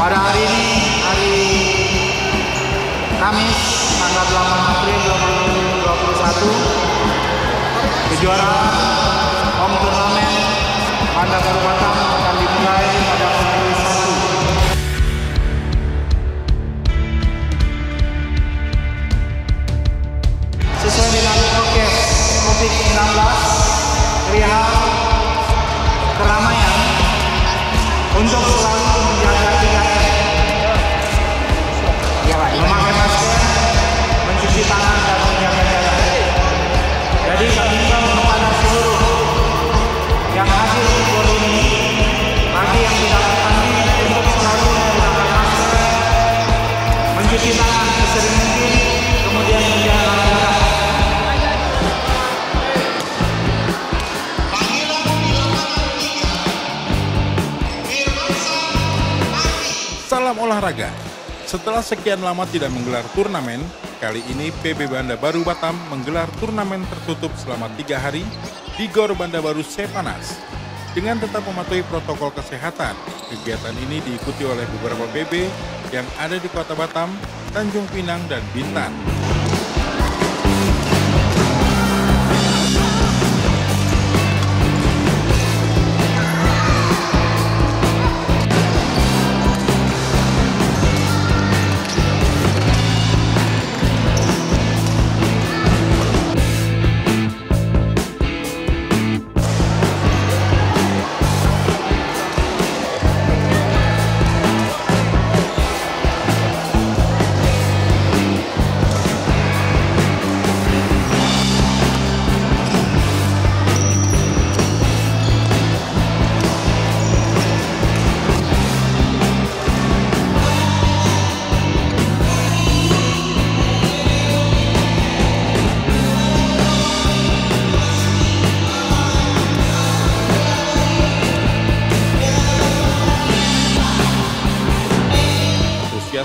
Pada hari ini, hari Kamis, tanggal 8 April 2021, kejuaraan home turnamen Banda Baru Batam akan dimulai pada pukul 1. Sesuai dengan prokes COVID-19, perihal keramaian untuk selalu menjaga 3M, memakai masker, mencuci tangan, dan menjaga jarak. Jadi kami minta kepada seluruh yang hadir di forum ini, bagi yang tidak bertanding untuk selalu menggunakan masker, mencuci tangan sesering mungkin, kemudian menjaga jarak. Salam olahraga. Setelah sekian lama tidak menggelar turnamen, kali ini PB Banda Baru Batam menggelar turnamen tertutup selama 3 hari di Gor Banda Baru Sepanas. Dengan tetap mematuhi protokol kesehatan, kegiatan ini diikuti oleh beberapa PB yang ada di Kota Batam, Tanjung Pinang, dan Bintan.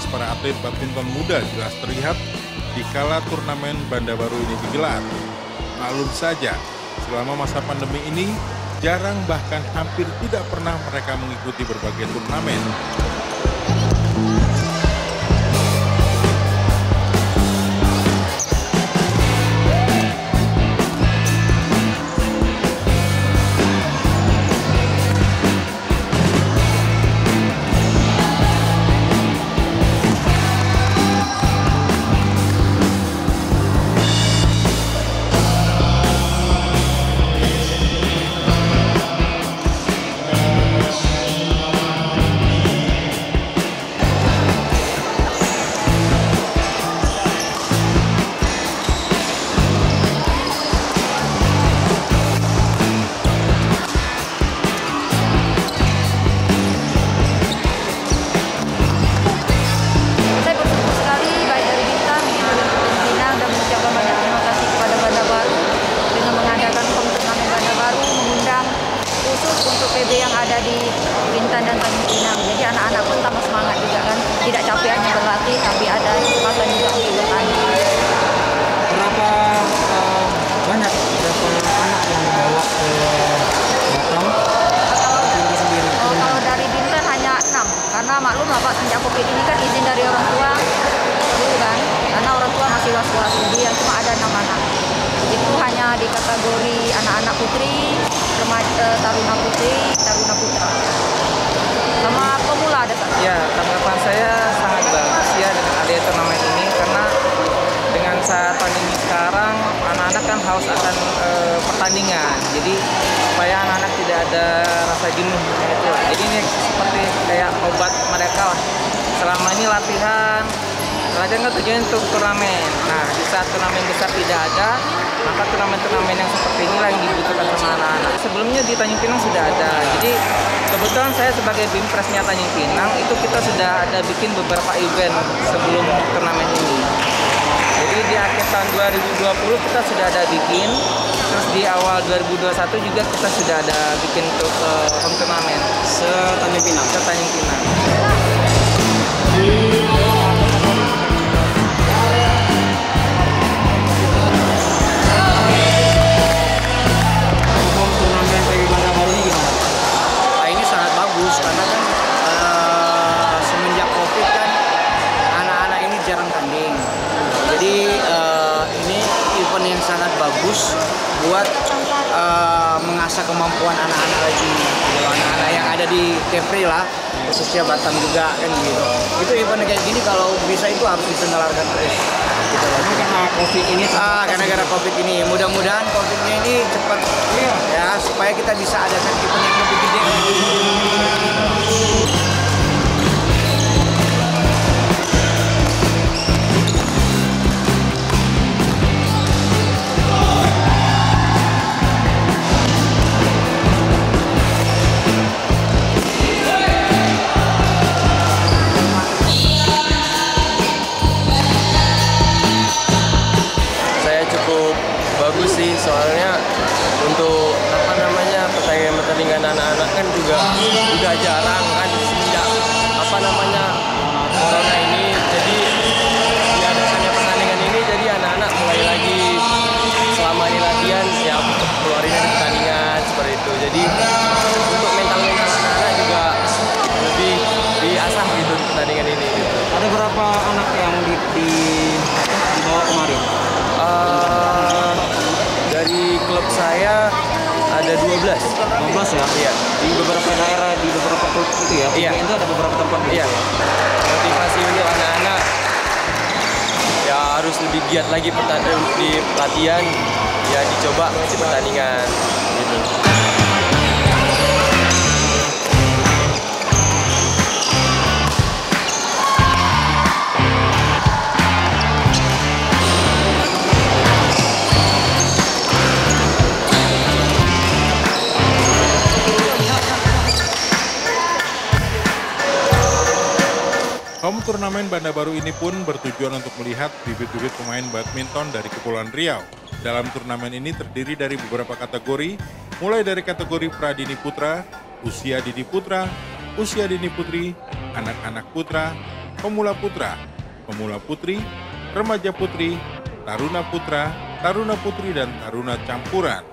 Para atlet badminton muda jelas terlihat di kala turnamen Banda Baru ini digelar. Maklum saja, selama masa pandemi ini jarang bahkan hampir tidak pernah mereka mengikuti berbagai turnamen. PB yang ada di Bintan dan Tanjung Pinang. Jadi anak-anak pun tambah semangat juga kan, tidak capek hanya berlatih, tapi ada kesempatan juga untuk bertanding. Berapa banyak anak yang dibawa ke Batam? Kalau dari Bintan hanya 6, karena maklum lah Pak, sejak COVID ini kan izin dari orang tua dulu kan, karena orang tua masih was-was, jadi yang cuma ada 6 anak. Itu hanya di kategori anak-anak putri, remaja, taruna putri, taruna putra, sama pemula ada kan? Ya, tanggapan saya sangat bagus ya dengan adanya turnamen ini, karena dengan saat pandemi sekarang anak-anak kan haus akan pertandingan, jadi supaya anak-anak tidak ada rasa jenuh gitu. Jadi ini seperti kayak obat mereka lah. Selama ini latihan kan tujuannya untuk turnamen. Nah, di saat turnamen besar tidak ada, maka turnamen-turnamen yang seperti inilah yang dibutuhkan sama anak-anak. Sebelumnya di Tanjung Pinang sudah ada. Jadi kebetulan saya sebagai BIMPresnya Tanjung Pinang itu kita sudah ada bikin beberapa event sebelum turnamen ini. Jadi di akhir tahun 2020 kita sudah ada bikin, terus di awal 2021 juga kita sudah ada bikin untuk home turnamen Se-Tanjung Pinang. Se-Tanjung Pinang. yang sangat bagus buat mengasah kemampuan anak-anak lagi, gitu. Anak-anak yang ada di Kepri lah, khususnya Batam juga kan gitu. Itu event kayak gini kalau bisa itu harus diselenggarakan terus. Gitu loh. Karena COVID ini Karena gara COVID ini, mudah-mudahan COVID-nya ini cepat ya supaya kita bisa adakan event yang lebih gede. Bagus sih, soalnya untuk pertandingan anak-anak kan juga udah jarang kan sejak corona ini, jadi diadakannya pertandingan ini jadi anak-anak mulai lagi selama ini latihan ya keluarin dari pertandingan seperti itu, jadi untuk mental anak-anak juga lebih diasah gitu pertandingan ini gitu. Ada berapa anak yang dibawa kemarin? Dari klub saya ada 12 ya? Iya. Di beberapa daerah, di beberapa klub itu ya? Iya. Itu ada beberapa tempat gitu. Iya. Motivasi untuk anak-anak ya harus lebih giat lagi di pelatihan, ya dicoba di pertandingan gitu. Home turnamen Banda Baru ini pun bertujuan untuk melihat bibit-bibit pemain badminton dari Kepulauan Riau. Dalam turnamen ini terdiri dari beberapa kategori, mulai dari kategori Pradini Putra, Usia Dini Putra, Usia Dini Putri, Anak-anak Putra, Pemula Putra, Pemula Putri, Remaja Putri, Taruna Putra, Taruna Putri, dan Taruna Campuran.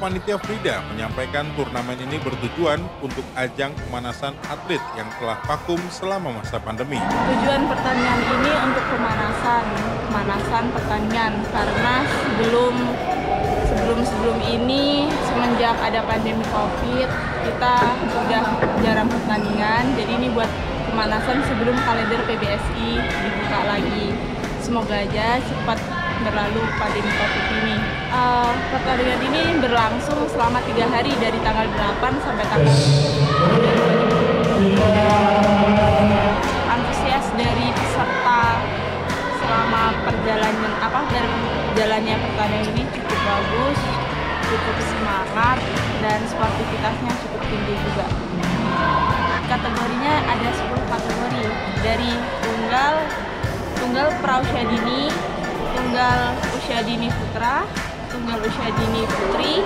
Panitia Frida menyampaikan turnamen ini bertujuan untuk ajang pemanasan atlet yang telah vakum selama masa pandemi. Tujuan pertandingan ini untuk pemanasan pertandingan karena sebelum ini semenjak ada pandemi Covid kita sudah jarang pertandingan, jadi ini buat pemanasan sebelum kalender PBSI dibuka lagi. Semoga aja cepat berlalu pandemi Covid ini. Pertandingan ini berlangsung selama 3 hari dari tanggal 8 sampai tanggal 10. Antusias dari peserta selama jalannya pertandingan ini cukup bagus, cukup semangat, dan sportivitasnya cukup tinggi juga. Kategorinya ada 10 kategori, dari tunggal pra usia dini, tunggal usia dini putra, tunggal usia dini putri,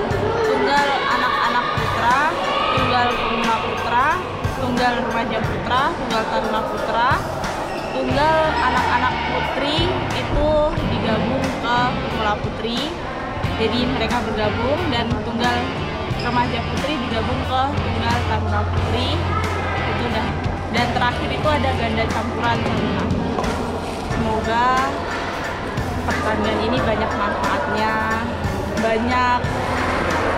tunggal anak-anak putra, tunggal pemula putra, tunggal remaja putra, tunggal taruna putra, tunggal anak-anak putri itu digabung ke pemula putri, jadi mereka bergabung, dan tunggal remaja putri digabung ke tunggal taruna putri, itu udah. Dan terakhir itu ada ganda campuran taruna. Semoga pertandingan ini banyak manfaatnya, banyak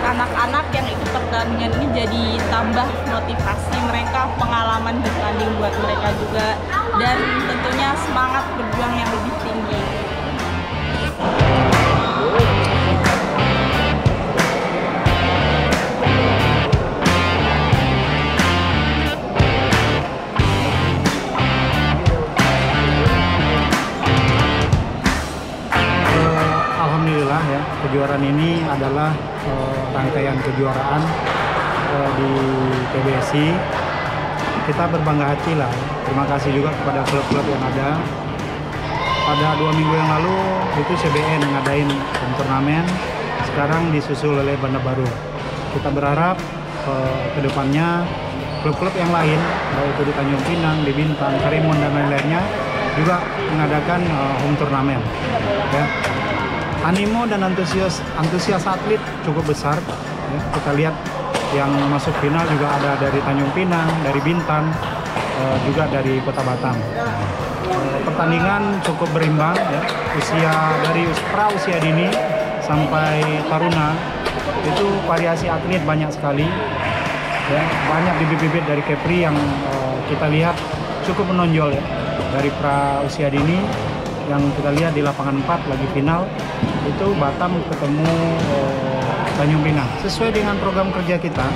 anak-anak yang ikut pertandingan ini jadi tambah motivasi mereka, pengalaman bertanding buat mereka juga, dan tentunya semangat berjuang yang lebih tinggi. Alhamdulillah ya, kejuaraan ini adalah rangkaian kejuaraan di PBSI. Kita berbangga hati lah. Terima kasih juga kepada klub-klub yang ada. Pada 2 minggu yang lalu itu CBN ngadain turnamen. Sekarang disusul oleh Banda Baru. Kita berharap ke depannya klub-klub yang lain, baik itu di Tanjung Pinang, di Bintan, Karimun, dan lain-lainnya juga mengadakan home turnamen. Ya. Animo dan antusias atlet cukup besar. Ya, kita lihat yang masuk final juga ada dari Tanjung Pinang, dari Bintan, juga dari Kota Batam. Pertandingan cukup berimbang, ya. Dari pra usia dini sampai taruna itu variasi atlet banyak sekali. Ya, banyak bibit-bibit dari Kepri yang kita lihat cukup menonjol ya. Dari pra usia dini yang kita lihat di lapangan 4 lagi final itu Batam ketemu Tanjung Pinang. Sesuai dengan program kerja kita,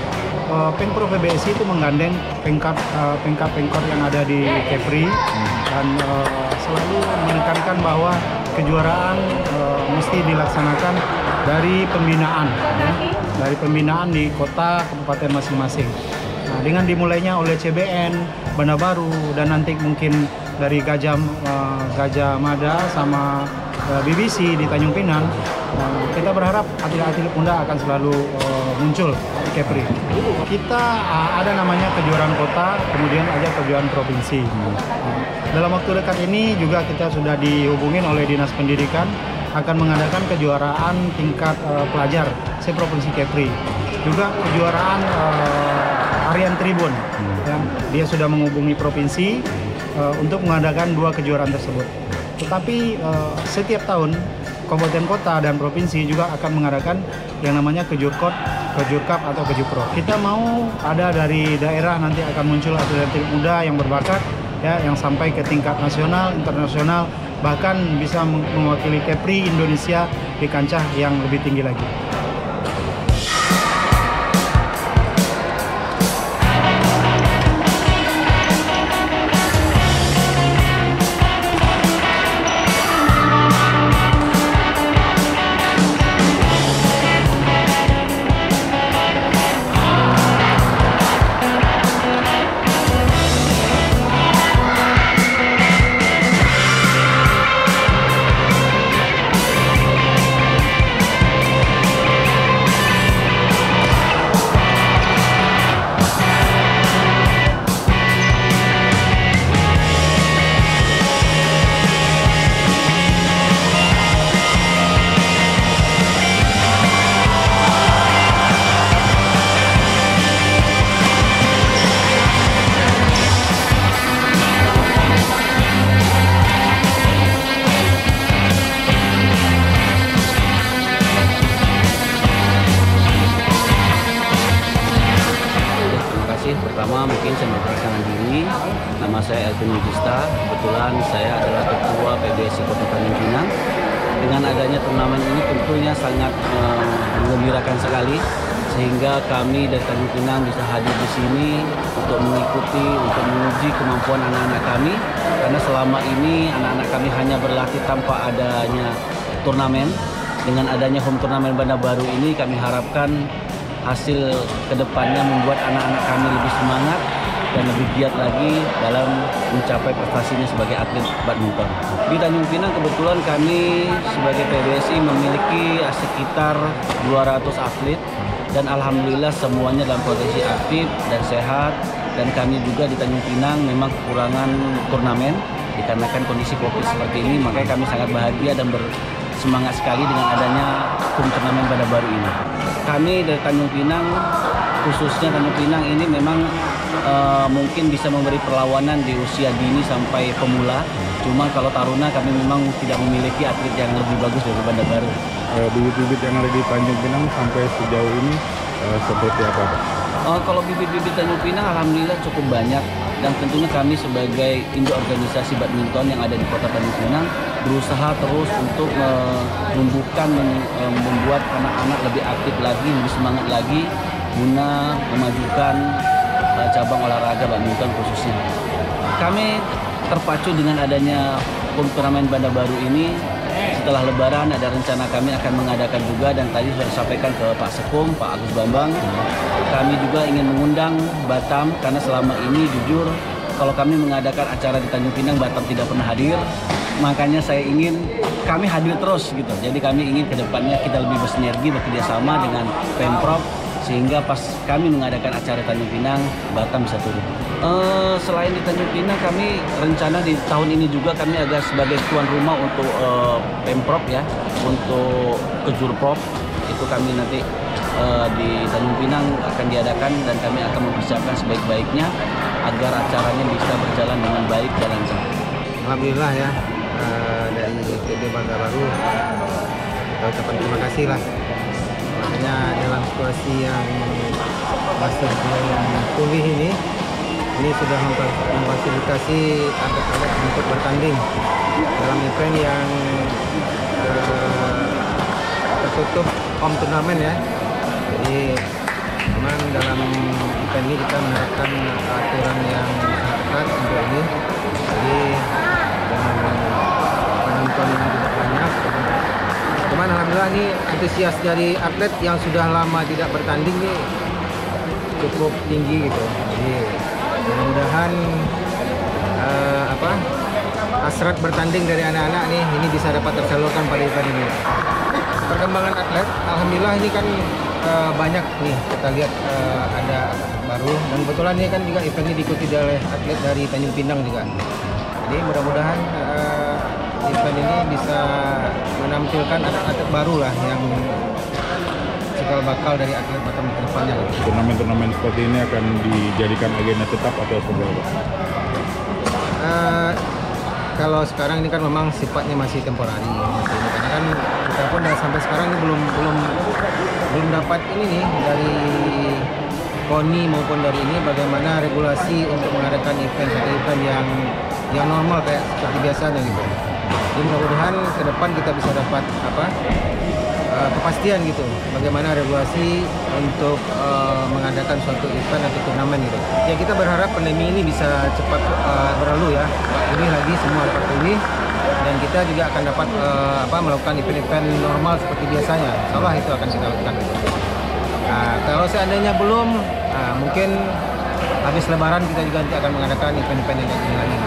Pengpro PBSI itu menggandeng pengkap-pengkor yang ada di Kepri dan selalu menekankan bahwa kejuaraan mesti dilaksanakan dari pembinaan, ya, dari pembinaan di kota kabupaten masing-masing. Nah, dengan dimulainya oleh CBN, Banda Baru, dan nanti mungkin dari Gajah Mada sama BBC di Tanjung Pinang, kita berharap atlet-atlet muda akan selalu muncul di Kepri. Kita ada namanya kejuaraan kota, kemudian ada kejuaraan provinsi. Dalam waktu dekat ini juga kita sudah dihubungin oleh Dinas Pendidikan akan mengadakan kejuaraan tingkat pelajar se-provinsi Kepri. Juga kejuaraan harian Tribun. Ya, dia sudah menghubungi provinsi untuk mengadakan 2 kejuaraan tersebut. Tetapi setiap tahun kabupaten kota dan provinsi juga akan mengadakan yang namanya Kejurkot, Kejurkap atau Kejupro. Kita mau ada dari daerah nanti akan muncul atlet muda yang berbakat ya, yang sampai ke tingkat nasional, internasional, bahkan bisa mewakili Kepri Indonesia di kancah yang lebih tinggi lagi. saya Elvin Wigista. Kebetulan saya adalah Ketua PBSI Kota Tanjung Pinang. Dengan adanya turnamen ini tentunya sangat menggembirakan sekali, sehingga kami dari Tanjung Pinang bisa hadir di sini untuk mengikuti, untuk menguji kemampuan anak-anak kami. Karena selama ini anak-anak kami hanya berlatih tanpa adanya turnamen. Dengan adanya home turnamen Banda Baru ini, kami harapkan hasil kedepannya membuat anak-anak kami lebih semangat dan lebih giat lagi dalam mencapai prestasinya sebagai atlet badminton. Di Tanjung Pinang kebetulan kami sebagai PBSI memiliki sekitar 200 atlet dan alhamdulillah semuanya dalam kondisi aktif dan sehat, dan kami juga di Tanjung Pinang memang kekurangan turnamen dikarenakan kondisi Covid seperti ini, makanya kami sangat bahagia dan bersemangat sekali dengan adanya turnamen Banda Baru ini. Kami dari Tanjung Pinang, khususnya Tanjung Pinang ini memang mungkin bisa memberi perlawanan di usia dini sampai pemula. Cuma kalau taruna kami memang tidak memiliki atlet yang lebih bagus dari Banda Baru. Bibit-bibit yang ada di Tanjung Pinang sampai sejauh ini seperti apa? Kalau bibit-bibit Tanjung Pinang alhamdulillah cukup banyak, dan tentunya kami sebagai induk organisasi badminton yang ada di Kota Tanjung Pinang berusaha terus untuk membuat anak-anak lebih aktif lagi, lebih semangat lagi guna memajukan cabang olahraga badminton khususnya. Kami terpacu dengan adanya turnamen Banda Baru ini. Setelah Lebaran ada rencana kami akan mengadakan juga, dan tadi sudah disampaikan ke Pak Sekum, Pak Agus Bambang. Kami juga ingin mengundang Batam, karena selama ini jujur kalau kami mengadakan acara di Tanjung Pinang, Batam tidak pernah hadir. Makanya saya ingin kami hadir terus gitu. Jadi kami ingin kedepannya kita lebih bersinergi, bekerja sama dengan Pemprov, sehingga pas kami mengadakan acara Tanjung Pinang, Batam bisa turun. Selain di Tanjung Pinang, kami rencana di tahun ini juga kami agak sebagai tuan rumah untuk Pemprov ya, untuk Kejurprov. Itu kami nanti di Tanjung Pinang akan diadakan, dan kami akan mempersiapkan sebaik-baiknya agar acaranya bisa berjalan dengan baik dan lancar. Alhamdulillah ya, dari PB Banda Baru kita ucapkan terima kasih lah. Makanya dalam situasi yang masih belum pulih ini sudah memfasilitasi atlet-atlet untuk bertanding dalam event yang tertutup home turnamen ya. Jadi memang dalam event ini kita menerapkan aturan yang sangat ketat untuk ini. Jadi dengan penonton yang tidak banyak, cuman alhamdulillah ini antusias dari atlet yang sudah lama tidak bertanding ini cukup tinggi gitu. Jadi mudah-mudahan hasrat bertanding dari anak-anak nih ini bisa dapat tersalurkan pada event ini. Perkembangan atlet, alhamdulillah ini kan banyak nih kita lihat ada baru, dan kebetulan ini kan juga event ini diikuti oleh atlet dari Tanjung Pinang juga. Jadi mudah-mudahan event ini bisa menampilkan atlet-atlet baru lah yang cikal bakal dari atlet Batam ke depannya. Turnamen-turnamen seperti ini akan dijadikan agenda tetap atau seperti apa? Kalau sekarang ini kan memang sifatnya masih temporari, karena kan kita pun sampai sekarang ini belum dapat ini nih dari KONI maupun dari ini bagaimana regulasi untuk mengadakan event yang normal kayak seperti biasanya gitu. Jadi mudah-mudahan ke depan kita bisa dapat kepastian gitu bagaimana regulasi untuk mengadakan suatu event atau turnamen gitu. Ya kita berharap pandemi ini bisa cepat berlalu ya. Ini lagi semua cepat pulih, dan kita juga akan dapat melakukan event-event normal seperti biasanya. Insyaallah itu akan kita lakukan. Nah, kalau seandainya belum, mungkin habis Lebaran kita juga nanti akan mengadakan event-event yang kayak gini lagi.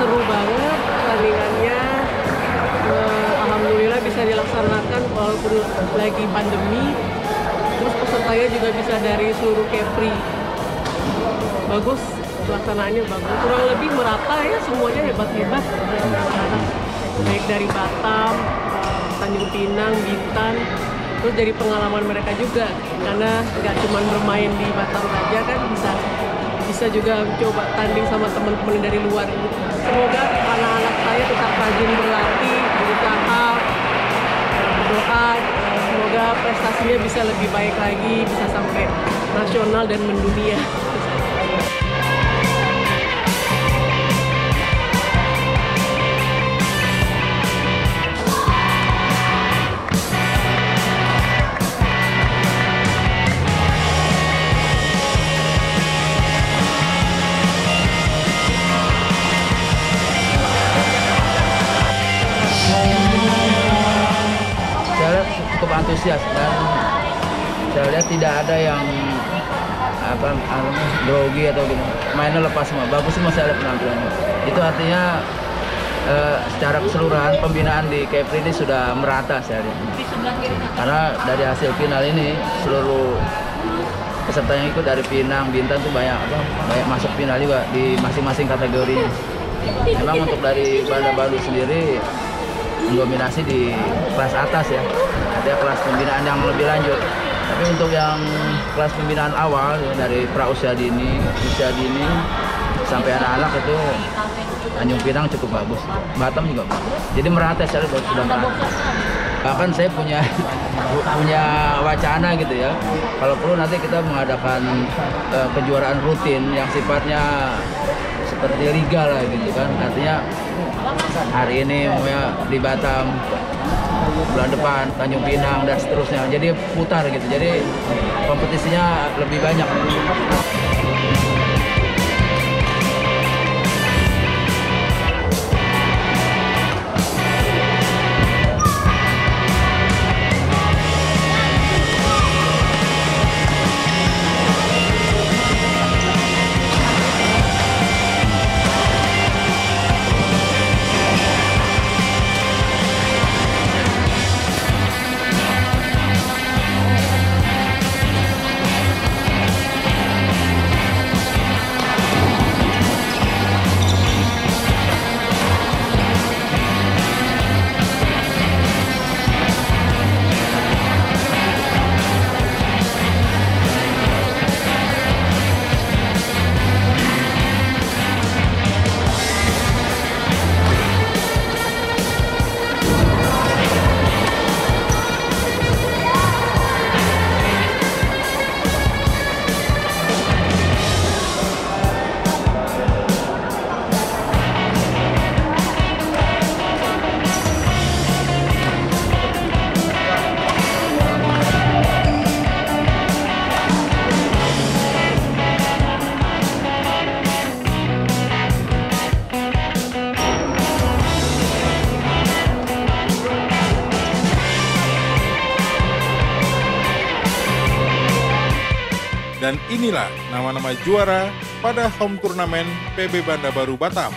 Seru banget pertandingannya, alhamdulillah bisa dilaksanakan walaupun lagi pandemi. Terus pesertanya juga bisa dari seluruh Kepri. Bagus, pelaksanaannya bagus, kurang lebih merata ya, semuanya hebat-hebat. Baik dari Batam, Tanjung Pinang, Bintan. Terus dari pengalaman mereka juga, karena nggak cuma bermain di Batam saja kan, bisa juga coba tanding sama teman-teman dari luar. Semoga anak-anak saya tetap rajin berlatih, berusaha, berdoa, semoga prestasinya bisa lebih baik lagi, bisa sampai nasional dan mendunia. Cukup antusias dan saya lihat tidak ada yang grogi atau gitu. Mainnya lepas semua, bagus semua saya lihat penampilannya. Itu artinya secara keseluruhan pembinaan di Kepri ini sudah merata saya lihat. Karena dari hasil final ini seluruh peserta yang ikut dari Pinang, Bintan tuh banyak masuk final juga di masing-masing kategorinya. Memang untuk dari Banda Baru sendiri mendominasi di kelas atas ya, ada kelas pembinaan yang lebih lanjut. Tapi untuk yang kelas pembinaan awal ya, dari pra-usia dini, usia dini sampai anak-anak itu Tanjung Pinang cukup bagus, Batam juga bagus. Jadi merata sekali sudah merata. Bahkan saya punya wacana gitu ya, kalau perlu nanti kita mengadakan kejuaraan rutin yang sifatnya seperti liga lah gitu kan. Artinya hari ini di Batam, bulan depan Tanjung Pinang dan seterusnya. Jadi putar gitu. Jadi kompetisinya lebih banyak. Dan inilah nama-nama juara pada home turnamen PB Banda Baru Batam.